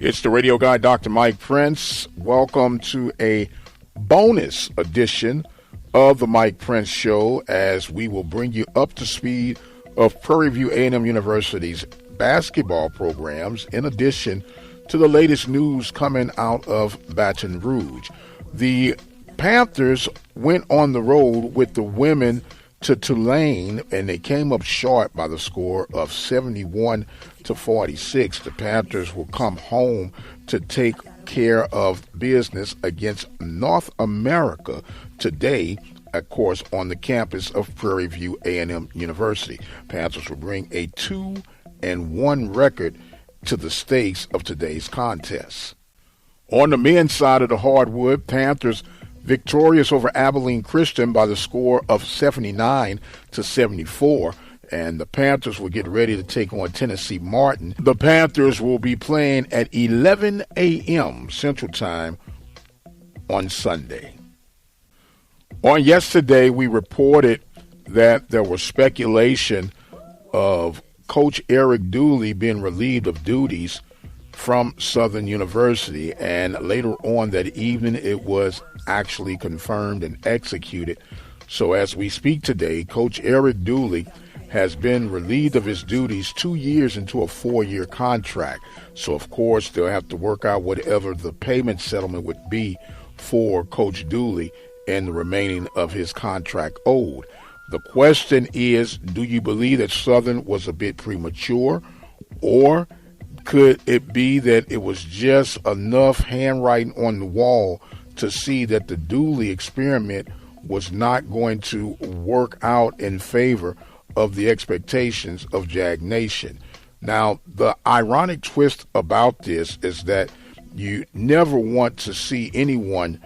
It's the radio guy, Dr. Mike Prince. Welcome to a bonus edition of the Mike Prince Show, as we will bring you up to speed of Prairie View A&M University's basketball programs, in addition to the latest news coming out of Baton Rouge. The Panthers went on the road with the women to Tulane, and they came up short by the score of 71-46. The Panthers will come home to take care of business against North America today, of course, on the campus of Prairie View A&M University. Panthers will bring a 2-1 record to the stakes of today's contest. On the men's side of the hardwood, Panthers victorious over Abilene Christian by the score of 79-74, and the Panthers will get ready to take on Tennessee Martin. The Panthers will be playing at 11 a.m. Central Time on Sunday. On yesterday, we reported that there was speculation of Coach Eric Dooley being relieved of duties from Southern University, and later on that evening it was actually confirmed and executed. So as we speak today, Coach Eric Dooley has been relieved of his duties 2 years into a 4-year contract. So of course they'll have to work out whatever the payment settlement would be for Coach Dooley and the remaining of his contract owed. The question is, do you believe that Southern was a bit premature, or could it be that it was just enough handwriting on the wall to see that the Dooley experiment was not going to work out in favor of the expectations of Jag Nation? Now, the ironic twist about this is that you never want to see anyone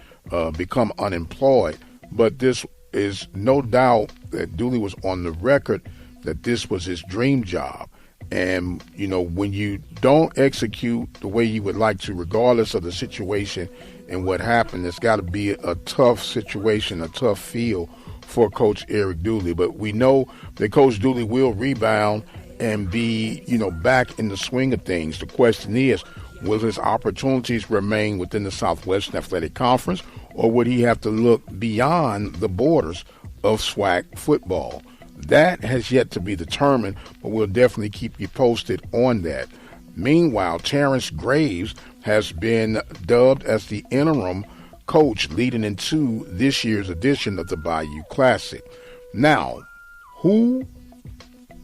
become unemployed, but this is no doubt that Dooley was on the record that this was his dream job. And, you know, when you don't execute the way you would like to, regardless of the situation and what happened, it's got to be a tough situation, a tough feel for Coach Eric Dooley. But we know that Coach Dooley will rebound and be, back in the swing of things. The question is, will his opportunities remain within the Southwestern Athletic Conference, or would he have to look beyond the borders of SWAC football? That has yet to be determined, but we'll definitely keep you posted on that. Meanwhile, Terrence Graves has been dubbed as the interim coach leading into this year's edition of the Bayou Classic. Now, who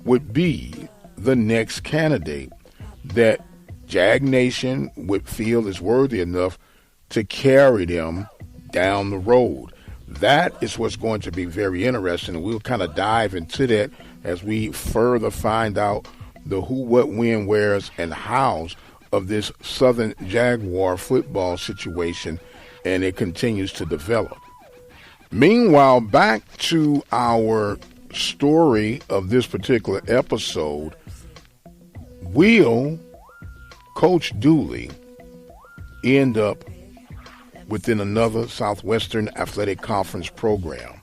would be the next candidate that Jag Nation would feel is worthy enough to carry them down the road? That is what's going to be very interesting, and we'll kind of dive into that as we further find out the who, what, when, wheres, and hows of this Southern Jaguar football situation, and it continues to develop. Meanwhile, back to our story of this particular episode. Will Coach Dooley end up within another Southwestern Athletic Conference program?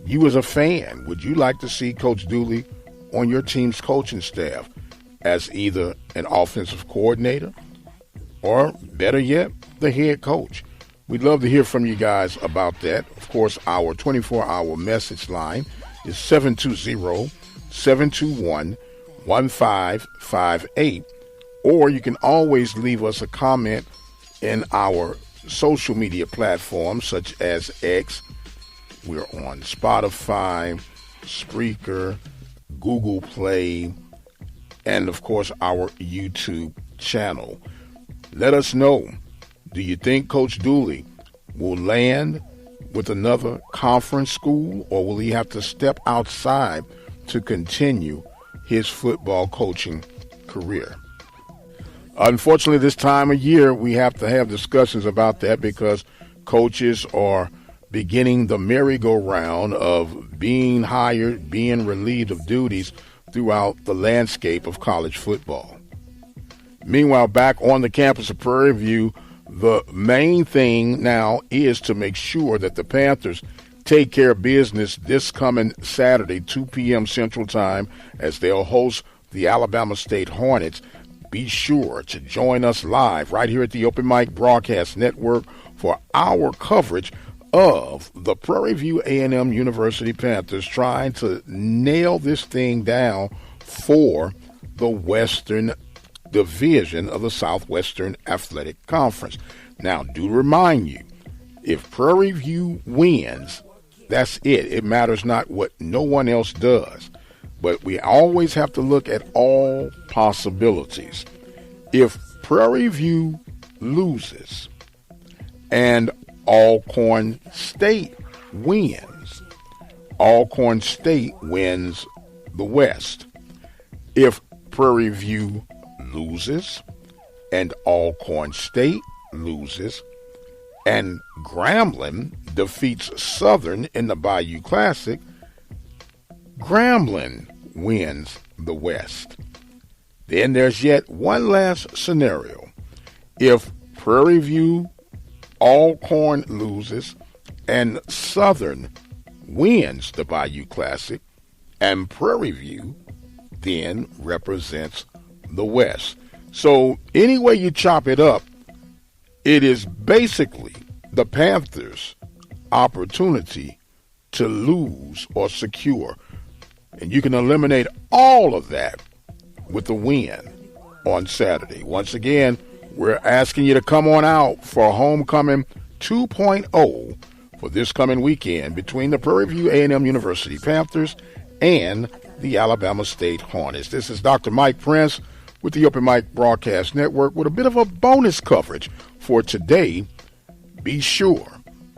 You as a fan, would you like to see Coach Dooley on your team's coaching staff as either an offensive coordinator or, better yet, the head coach? We'd love to hear from you guys about that. Of course, our 24-hour message line is 720-721-1558, or you can always leave us a comment in our social media platforms such as X. We're on Spotify, Spreaker, Google Play, and of course our YouTube channel. Let us know, do you think Coach Dooley will land with another conference school, or will he have to step outside to continue his football coaching career? Unfortunately, this time of year, we have to have discussions about that because coaches are beginning the merry-go-round of being hired, being relieved of duties throughout the landscape of college football. Meanwhile, back on the campus of Prairie View, the main thing now is to make sure that the Panthers take care of business this coming Saturday, 2 p.m. Central Time, as they'll host the Alabama State Hornets. be sure to join us live right here at the Open Mic Broadcast Network for our coverage of the Prairie View A&M University Panthers trying to nail this thing down for the Western Division of the Southwestern Athletic Conference. Now, do remind you, if Prairie View wins, that's it. It matters not what no one else does. But we always have to look at all possibilities. If Prairie View loses and Alcorn State wins, Alcorn State wins the West. If Prairie View loses and Alcorn State loses and Grambling defeats Southern in the Bayou Classic, Grambling wins the West. Then there's yet one last scenario. If Prairie View, Alcorn loses, and Southern wins the Bayou Classic, and Prairie View then represents the West. So any way you chop it up, it is basically the Panthers' opportunity to lose or secure. And you can eliminate all of that with a win on Saturday. Once again, we're asking you to come on out for Homecoming 2.0 for this coming weekend between the Prairie View A&M University Panthers and the Alabama State Hornets. This is Dr. Mike Prince with the Open Mic Broadcast Network with a bit of a bonus coverage for today. Be sure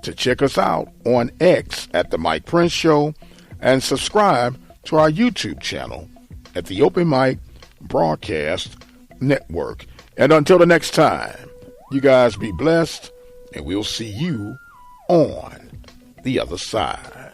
to check us out on X at The Mike Prince Show and subscribe to our YouTube channel at the Open Mic Broadcast Network. And until the next time, you guys be blessed, and we'll see you on the other side.